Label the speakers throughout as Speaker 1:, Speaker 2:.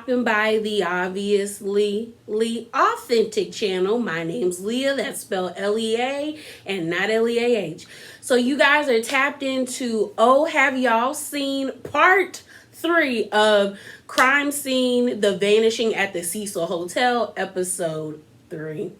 Speaker 1: stopping by the obviously authentic channel. My name's Leah, that's spelled L-E-A and not L-E-A-H. So you guys are tapped into have y'all seen part 3 of Crime Scene, The Vanishing at the Cecil Hotel, episode 3.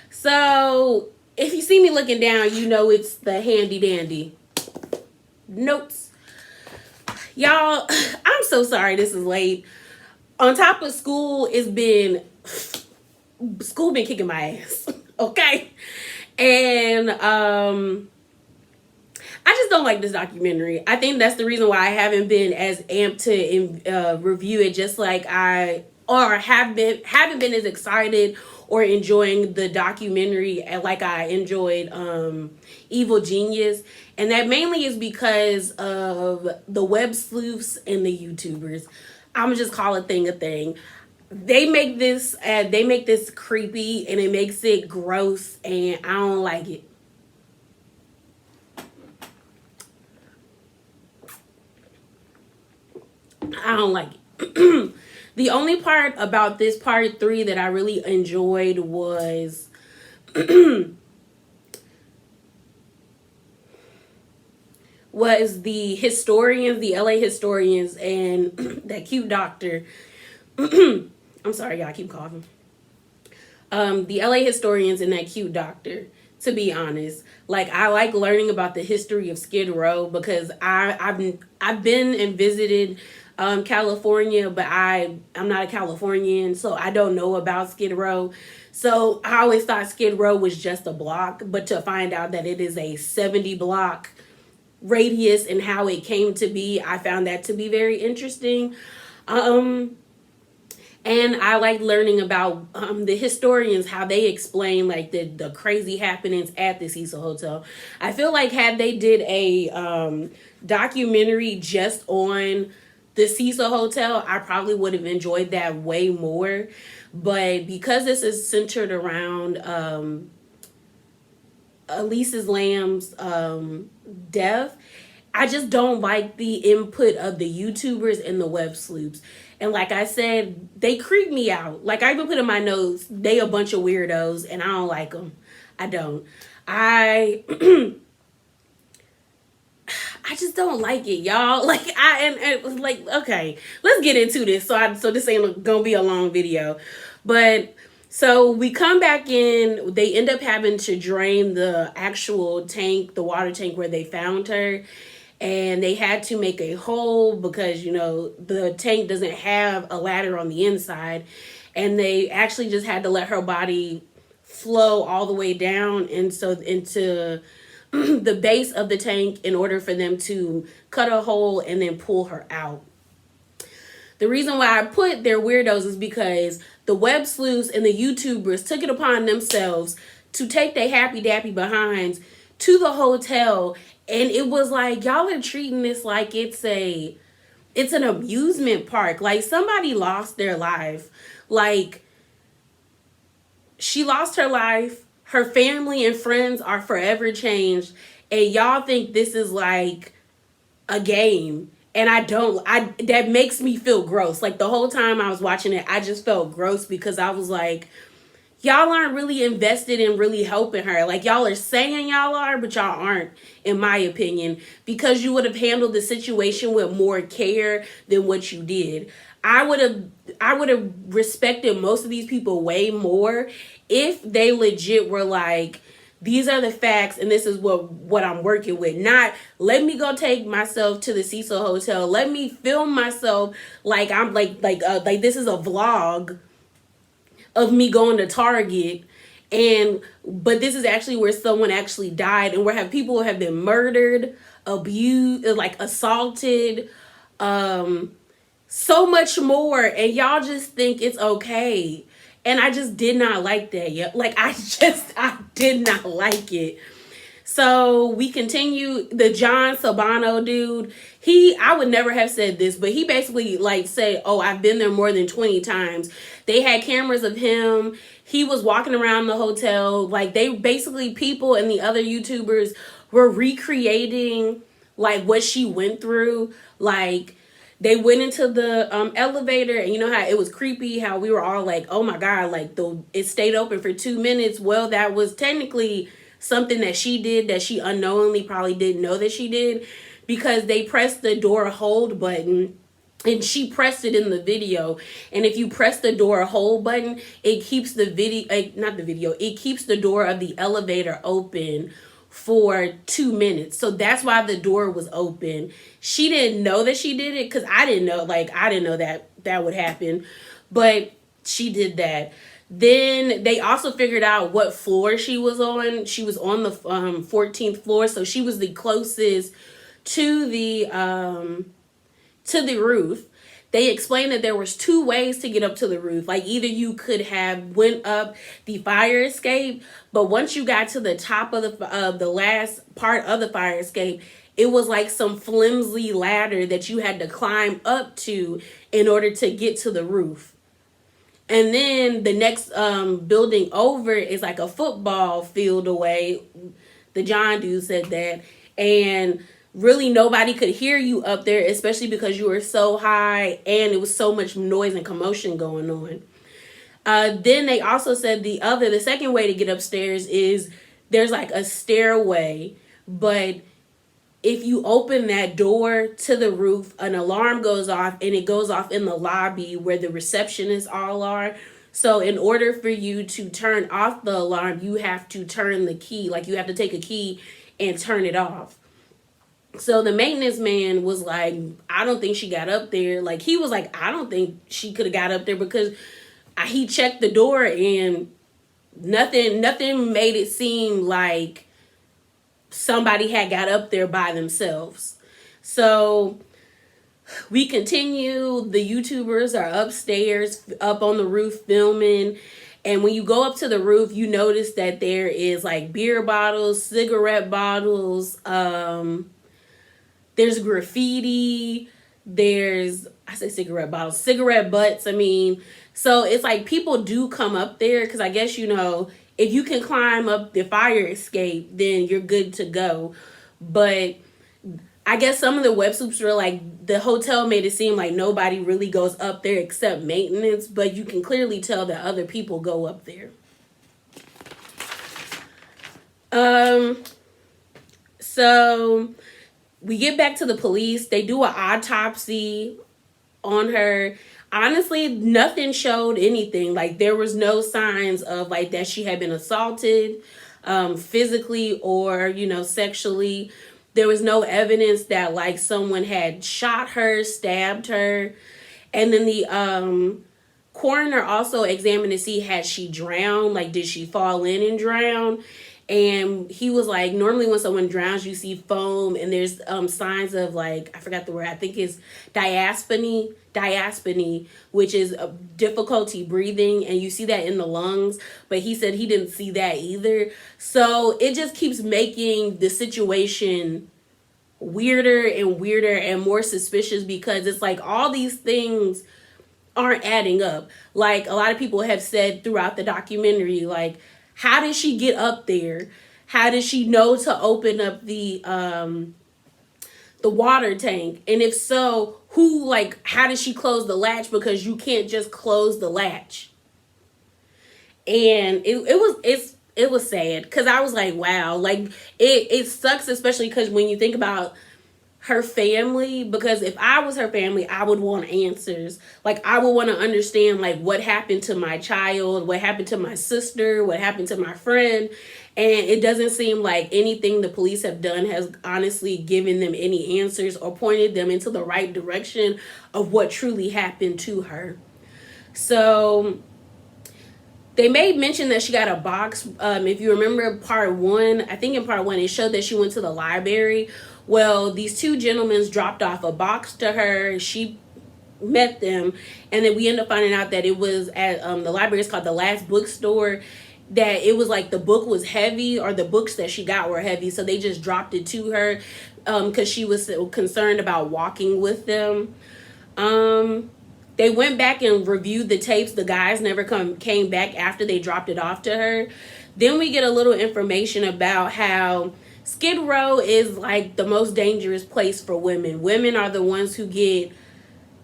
Speaker 1: So if you see me looking down, you know it's the handy dandy notes. Y'all, I'm so sorry this is late. On top of school, school been kicking my ass. Okay? And I just don't like this documentary. I think that's the reason why I haven't been as amped to review it, just like haven't been as excited or enjoying the documentary like I enjoyed Evil Genius. And that mainly is because of the web sleuths and the YouTubers. I'm just call a thing. They make this creepy and it makes it gross, and I don't like it. I don't like it. The only part about this part 3 that I really enjoyed was the historians, the LA historians, and that cute doctor. I'm sorry, y'all, I keep coughing. The LA historians and that cute doctor, to be honest. Like, I like learning about the history of Skid Row because I've been and visited California, but I'm not a Californian, so I don't know about Skid Row. So I always thought Skid Row was just a block, but to find out that it is a 70 block radius and how it came to be, I found that to be very interesting. And I like learning about the historians, how they explain like the crazy happenings at the Cecil Hotel. I feel like had they did a documentary just on the Cecil Hotel, I probably would have enjoyed that way more. But because this is centered around Elisa Lam's death, I just don't like the input of the YouTubers and the web sleuths. And like I said, they creep me out. Like I even put in my notes, they a bunch of weirdos and I don't like them. I don't. I just don't like it, y'all. Like like, okay, let's get into this. So this ain't gonna be a long video. But so we come back in, they end up having to drain the actual tank, the water tank where they found her. And they had to make a hole because, you know, the tank doesn't have a ladder on the inside. And they actually just had to let her body flow all the way down into the base of the tank in order for them to cut a hole and then pull her out. The reason why I put they're weirdos is because the web sleuths and the YouTubers took it upon themselves to take their happy dappy behinds to the hotel. And it was like, y'all are treating this like it's an amusement park. Like somebody lost their life. Like she lost her life. Her family and friends are forever changed. And y'all think this is like a game. And that makes me feel gross. Like the whole time I was watching it, I just felt gross because I was like, y'all aren't really invested in really helping her. Like y'all are saying y'all are, but y'all aren't, in my opinion, because you would have handled the situation with more care than what you did. I would have respected most of these people way more if they legit were like, these are the facts and this is what I'm working with. Not let me go take myself to the Cecil Hotel. Let me film myself like I'm like this is a vlog of me going to Target, but this is actually where someone actually died, and where have people who have been murdered, abused, like assaulted, so much more, and y'all just think it's okay. And I just did not like that. Yeah, like I did not like it. So we continue. The John Sabano dude, I would never have said this, but he basically like said, oh, I've been there more than 20 times. They had cameras of him. He was walking around the hotel. Like they basically, people and the other YouTubers were recreating like what she went through. Like They went into the elevator, and you know how it was creepy, how we were all like, oh my God, like it stayed open for 2 minutes. Well, that was technically something that she did that she unknowingly probably didn't know that she did, because they pressed the door hold button, and she pressed it in the video. And if you press the door hold button, it keeps the video, not the video, it keeps the door of the elevator open for 2 minutes. So that's why the door was open. She didn't know that she did it, because I didn't know, that would happen, but she did that. Then they also figured out what floor she was on. She was on the 14th floor, so she was the closest to the roof. They explained that there was 2 ways to get up to the roof. Like, either you could have went up the fire escape, but once you got to the top of the last part of the fire escape, it was like some flimsy ladder that you had to climb up to in order to get to the roof. And then the next building over is like a football field away. The John dude said that. And really nobody could hear you up there, especially because you were so high and it was so much noise and commotion going on. Then they also said the second way to get upstairs is there's like a stairway, but if you open that door to the roof, an alarm goes off, and it goes off in the lobby where the receptionists all are. So in order for you to turn off the alarm, you have to turn the key, like you have to take a key and turn it off. So the maintenance man was like, I don't think she got up there. Like, he was like, I don't think she could have got up there, because he checked the door and nothing made it seem like somebody had got up there by themselves. So we continue. The YouTubers are upstairs, up on the roof filming. And when you go up to the roof, you notice that there is like beer bottles, cigarette bottles, there's graffiti, I say cigarette bottles, cigarette butts, so it's like people do come up there, because I guess, if you can climb up the fire escape, then you're good to go. But I guess some of the web sleuths were like, the hotel made it seem like nobody really goes up there except maintenance, but you can clearly tell that other people go up there. So we get back to the police. They do an autopsy on her. Honestly, nothing showed anything. Like, there was no signs of like that she had been assaulted physically or, sexually. There was no evidence that like someone had shot her, stabbed her. And then the coroner also examined to see, had she drowned? Like, did she fall in and drown? And he was like, normally when someone drowns, you see foam, and there's signs of like, I forgot the word, I think it's diaspony, which is difficulty breathing, and you see that in the lungs. But he said he didn't see that either. So it just keeps making the situation weirder and weirder and more suspicious, because it's like all these things aren't adding up. Like, a lot of people have said throughout the documentary, like, how did she get up there? How did she know to open up the water tank? And if so, how did she close the latch? Because you can't just close the latch. And it was sad, because I was like, wow, like it sucks, especially because when you think about her family, because if I was her family, I would want answers. Like, I would want to understand like what happened to my child, what happened to my sister, what happened to my friend. And it doesn't seem like anything the police have done has honestly given them any answers or pointed them into the right direction of what truly happened to her. So they made mention that she got a box. If you remember part 1, I think in part 1, it showed that she went to the library. Well, these 2 gentlemen dropped off a box to her. She met them, and then we ended up finding out that it was at the library. It's called the Last Bookstore. That it was like the book was heavy, or the books that she got were heavy, so they just dropped it to her because she was concerned about walking with them. They went back and reviewed the tapes. The guys never came back after they dropped it off to her. Then we get a little information about how Skid Row is like the most dangerous place for women. Women are the ones who get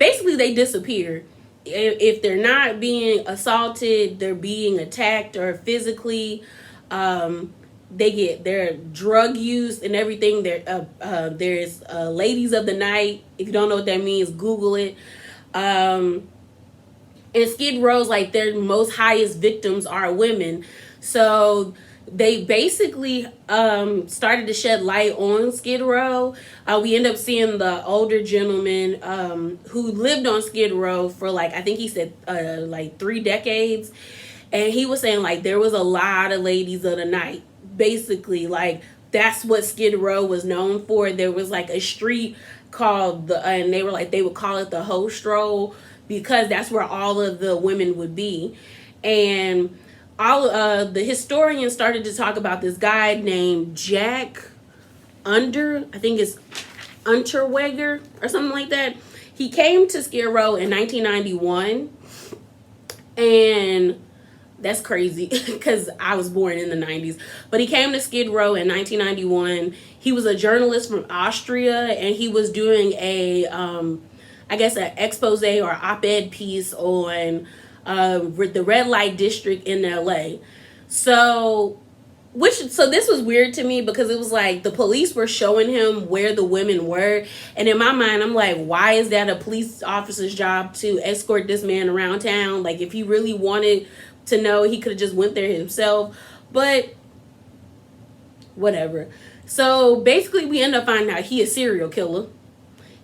Speaker 1: basically they disappear. If they're not being assaulted, they're being attacked or physically. They get their drug use and everything. There's ladies of the night. If you don't know what that means, Google it. And Skid Row's like their most highest victims are women. So they basically started to shed light on Skid Row. We end up seeing the older gentleman who lived on Skid Row for like, I think he said like 3 decades. And he was saying like there was a lot of ladies of the night. Basically, like that's what Skid Row was known for. There was like a street called and they would call it the Hoe Stroll because that's where all of the women would be. And all the historians started to talk about this guy named Jack I think it's Weger or something like that. He came to Skid Row in 1991, and that's crazy because I was born in the 90s. But he came to Skid Row in 1991. He was a journalist from Austria, and he was doing I guess an expose or op-ed piece on the red light district in LA. So this was weird to me because it was like the police were showing him where the women were, and in my mind I'm like, why is that a police officer's job to escort this man around town? Like if he really wanted to know, he could have just went there himself, but whatever. So basically we end up finding out he is a serial killer.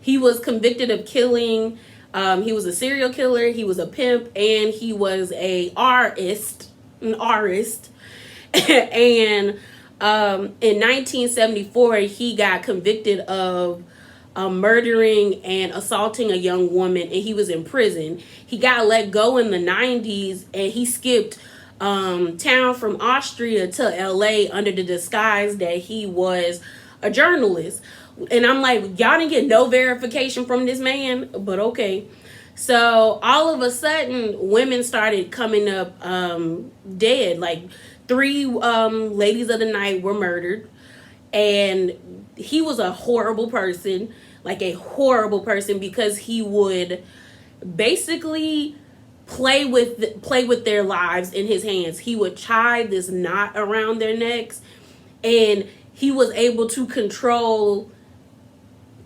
Speaker 1: He was convicted of killing. He was a serial killer. He was a pimp, and he was an artist. And in 1974, he got convicted of murdering and assaulting a young woman, and he was in prison. He got let go in the 90s, and he skipped town from Austria to LA under the disguise that he was a journalist. And I'm like, y'all didn't get no verification from this man, but okay. So all of a sudden, women started coming up dead. Like 3 ladies of the night were murdered, and he was a horrible person, because he would basically play with their lives in his hands. He would tie this knot around their necks, and he was able to control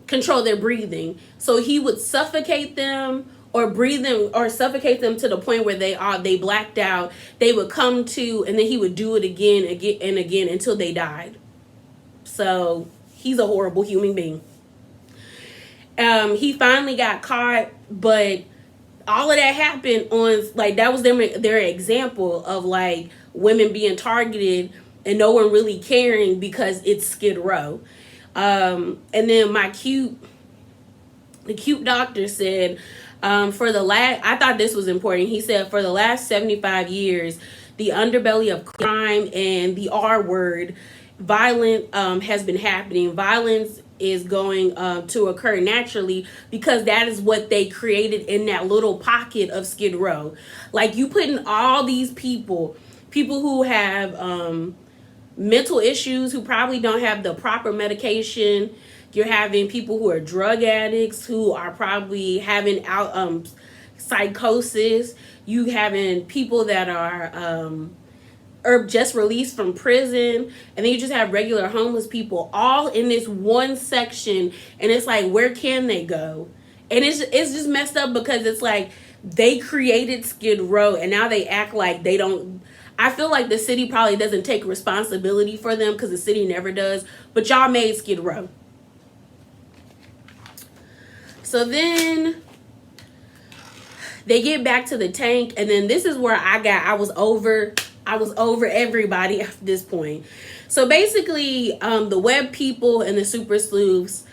Speaker 1: their breathing. So he would suffocate them or breathe them or suffocate them to the point where they blacked out. They would come to, and then he would do it again and again until they died. So he's a horrible human being. He finally got caught, but all of that happened on, like, that was their example of like women being targeted and no one really caring because it's Skid Row. And then the cute doctor said, I thought this was important. He said, for the last 75 years, the underbelly of crime and the R word, violent, has been happening. Violence is going to occur naturally because that is what they created in that little pocket of Skid Row. Like, you put in all these people who have mental issues, who probably don't have the proper medication. You're having people who are drug addicts, who are probably having psychosis. You having people that are just released from prison, and then you just have regular homeless people all in this one section, and it's like, where can they go? And it's just messed up because it's like they created Skid Row, and now they act like they don't. I feel like the city probably doesn't take responsibility for them because the city never does, but y'all made Skid Row. So then they get back to the tank, and then this is where I was over everybody at this point. So basically, the web people and the super sleuths,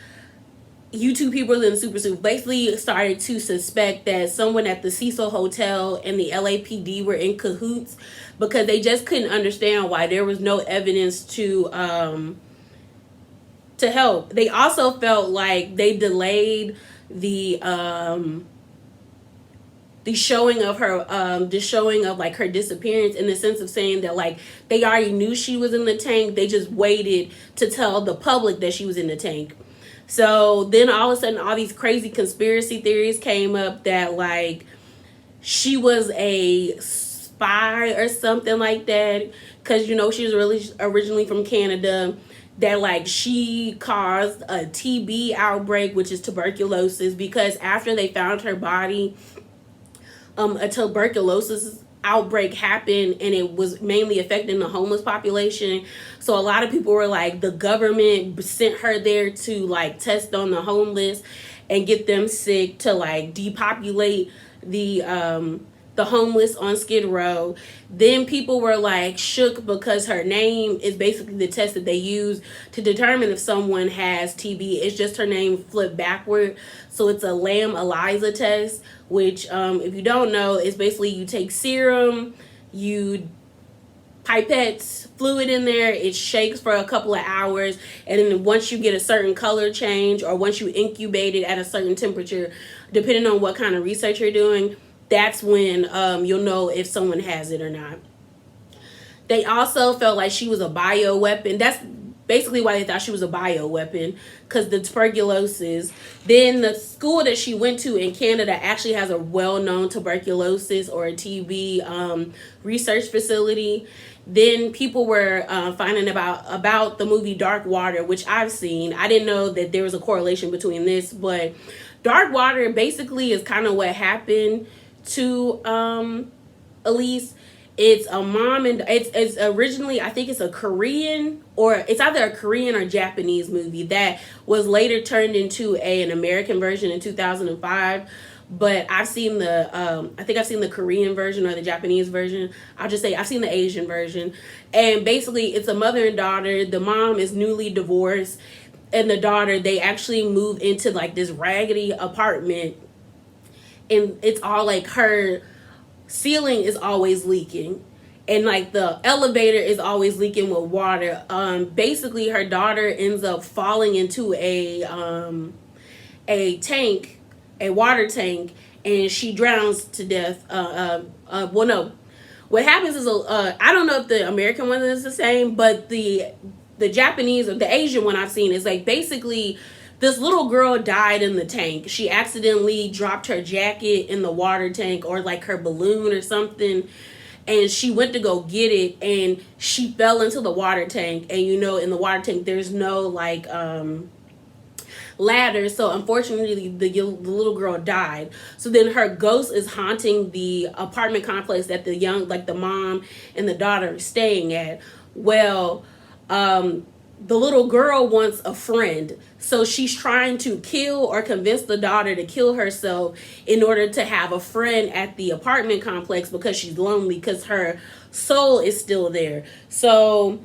Speaker 1: YouTube people and the super sleuths, basically started to suspect that someone at the Cecil Hotel and the LAPD were in cahoots because they just couldn't understand why there was no evidence to help. They also felt like they delayed the showing of her, the showing of like her disappearance, in the sense of saying that like they already knew she was in the tank. They just waited to tell the public that she was in the tank. So then all of a sudden, all these crazy conspiracy theories came up that like she was a spy or something like that, because you know she was really originally from Canada. That like she caused a TB outbreak, which is tuberculosis, because after they found her body, a tuberculosis outbreak happened, and it was mainly affecting the homeless population. So a lot of people were like, the government sent her there to like test on the homeless and get them sick to like depopulate the homeless on Skid Row. Then people were like shook because her name is basically the test that they use to determine if someone has TB. It's just her name flipped backward. So it's a Lamb ELISA test, which if you don't know, it's basically you take serum, you pipettes fluid in there, it shakes for a couple of hours, and then once you get a certain color change, or once you incubate it at a certain temperature, depending on what kind of research you're doing, that's when you'll know if someone has it or not. They also felt like she was a bioweapon. That's basically why they thought she was a bioweapon, because the tuberculosis. Then the school that she went to in Canada actually has a well-known tuberculosis or a TB research facility. Then people were finding about the movie Dark Water, which I've seen. I didn't know that there was a correlation between this, but Dark Water basically is kind of what happened to Elise. It's a mom, and it's originally, I think it's a Korean, or it's either a Korean or Japanese movie that was later turned into an American version in 2005. But I've seen I think I've seen the Korean version or the Japanese version. I'll just say I've seen the Asian version. And basically it's a mother and daughter. The mom is newly divorced, and the daughter, they actually move into like this raggedy apartment, and it's all like her ceiling is always leaking, and like the elevator is always leaking with water. Basically her daughter ends up falling into a tank, a water tank, and she drowns to death. Well, no, what happens is I don't know if the American one is the same, but the Japanese or the Asian one I've seen is like basically this little girl died in the tank. She accidentally dropped her jacket in the water tank, or like her balloon or something, and she went to go get it, and she fell into the water tank. And you know, in the water tank there's no like ladder, so unfortunately the little girl died. So then her ghost is haunting the apartment complex that the mom and the daughter are staying at. Well, the little girl wants a friend, so she's trying to kill or convince the daughter to kill herself in order to have a friend at the apartment complex, because she's lonely, because her soul is still there. So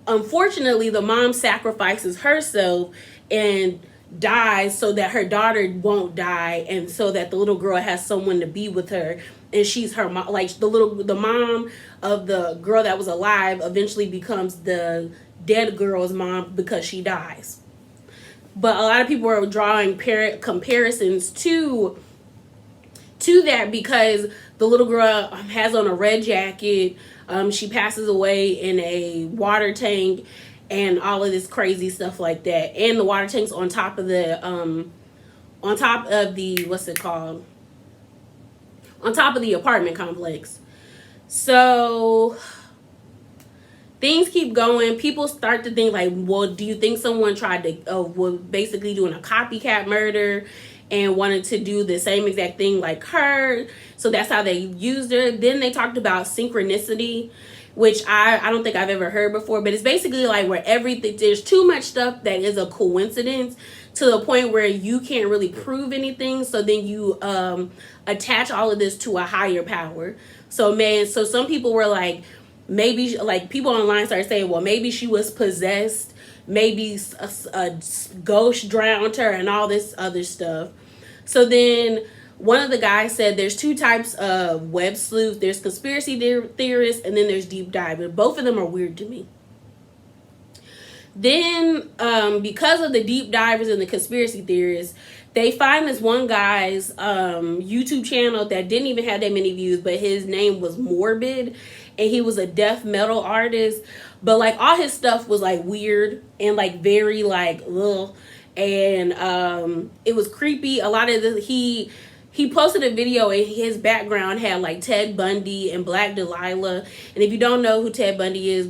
Speaker 1: unfortunately the mom sacrifices herself and dies so that her daughter won't die, and so that the little girl has someone to be with her. And she's her mom, like the mom of the girl that was alive eventually becomes the dead girl's mom because she dies. But a lot of people are drawing comparisons to that, because the little girl has on a red jacket, she passes away in a water tank, and all of this crazy stuff like that. And the water tank's on top of the what's it called? On top of the apartment complex. So things keep going. People start to think like, well, do you think someone tried to was basically doing a copycat murder and wanted to do the same exact thing like her? So that's how they used her. Then they talked about synchronicity, which I don't think I've ever heard before, but it's basically like where everything, there's too much stuff that is a coincidence to the point where you can't really prove anything. So then you attach all of this to a higher power. So some people were like, maybe, like people online started saying, well, maybe she was possessed, maybe a ghost drowned her, and all this other stuff. So then one of the guys said there's two types of web sleuths. There's conspiracy theorists, and then there's deep divers. Both of them are weird to me. Then because of the deep divers and the conspiracy theorists, they find this one guy's YouTube channel that didn't even have that many views, but his name was Morbid, and he was a death metal artist. But like all his stuff was like weird and like very like ugh. and it was creepy. A lot of he posted a video and his background had like Ted Bundy and Black Delilah. And if you don't know who Ted Bundy is,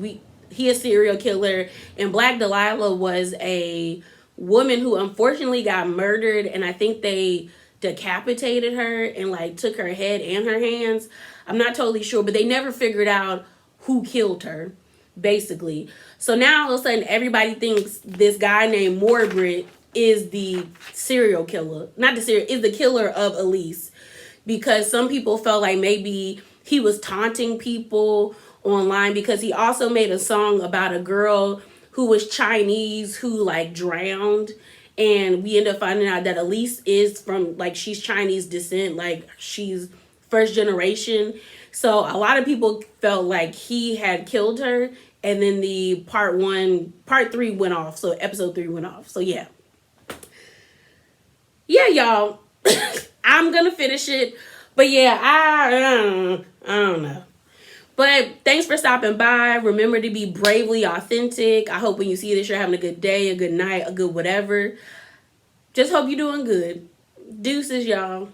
Speaker 1: he a serial killer, and Black Delilah was a woman who unfortunately got murdered, and I think they decapitated her and like took her head and her hands. I'm not totally sure, but they never figured out who killed her, basically. So now all of a sudden everybody thinks this guy named Morbrid is the serial killer. Not the serial, is the killer of Elise, because some people felt like maybe he was taunting people online, because he also made a song about a girl who was Chinese who like drowned, and we end up finding out that Elise is from, like, she's Chinese descent, like she's first generation. So a lot of people felt like he had killed her, and then the part 3 went off, so episode 3 went off. So yeah, y'all. I'm gonna finish it, but yeah, I don't know. But thanks for stopping by. Remember to be bravely authentic. I hope when you see this, you're having a good day, a good night, a good whatever. Just hope you're doing good. Deuces, y'all.